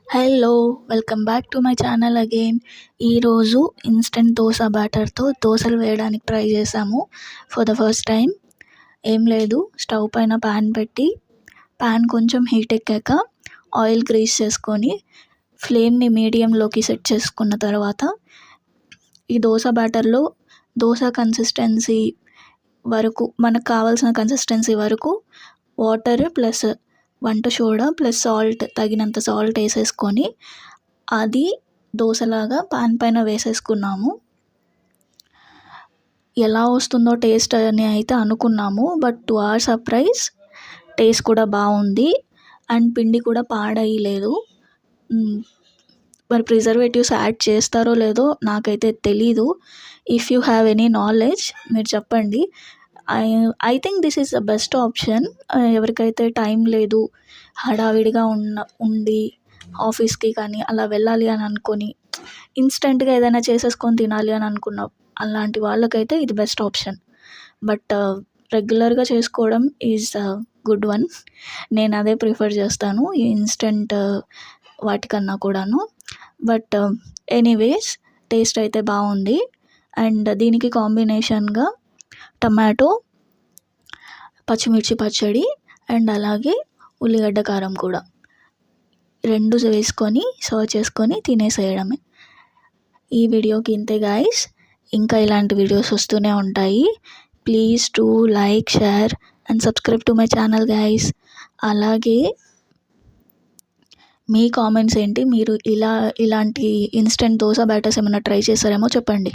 Hello! Welcome back to my channel again. ఈరోజు instant dosa బ్యాటర్‌తో దోసలు వేయడానికి ట్రై చేశాము ఫర్ ద ఫస్ట్ టైం. ఏం లేదు, స్టవ్ పైన పాన్ పెట్టి పాన్ కొంచెం హీట్ ఎక్కాక ఆయిల్ గ్రీస్ చేసుకొని ఫ్లేమ్‌ని మీడియంలోకి సెట్ చేసుకున్న తర్వాత ఈ దోస బ్యాటర్‌లో దోస కన్సిస్టెన్సీ వరకు, మనకు కావాల్సిన కన్సిస్టెన్సీ వరకు వాటర్ ప్లస్ వంట సోడా ప్లస్ సాల్ట్, తగినంత సాల్ట్ వేసేసుకొని అది దోసలాగా పాన్ పైన వేసేసుకున్నాము. ఎలా వస్తుందో టేస్ట్ అని అయితే అనుకున్నాము, but to our surprise taste కూడా బాగుంది అండ్ పిండి కూడా పాడయ్యలేదు. మరి ప్రిజర్వేటివ్స్ యాడ్ చేస్తారో లేదో నాకైతే తెలీదు. If you have any knowledge మీరు చెప్పండి. I think this is the best option. ఎవరికైతే టైం లేదు, హడావిడిగా ఉండి ఆఫీస్కి కానీ అలా వెళ్ళాలి అని అనుకొని ఇన్స్టెంట్గా ఏదైనా చేసేసుకొని తినాలి అని అనుకున్న అలాంటి వాళ్ళకైతే ఇది బెస్ట్ ఆప్షన్. బట్ రెగ్యులర్గా చేసుకోవడం ఈజ్ గుడ్ వన్. నేను అదే ప్రిఫర్ చేస్తాను ఈ ఇన్స్టెంట్ వాటికన్నా కూడాను. బట్ ఎనీవేస్ టేస్ట్ అయితే బాగుంది. అండ్ దీనికి కాంబినేషన్గా టమాటో, పచ్చిమిర్చి పచ్చడి అండ్ అలాగే ఉల్లిగడ్డ కారం కూడా 2 వేసుకొని సర్వ్ చేసుకొని తినేసేయడమే. ఈ వీడియోకి ఇంతే గైస్. ఇంకా ఇలాంటి వీడియోస్ వస్తూనే ఉంటాయి. Please to like, share and subscribe to my channel guys. అలాగే మీ కామెంట్స్ ఏంటి, మీరు ఇలాంటి ఇన్స్టెంట్ దోస బ్యాటర్స్ ఏమైనా ట్రై చేశారేమో చెప్పండి.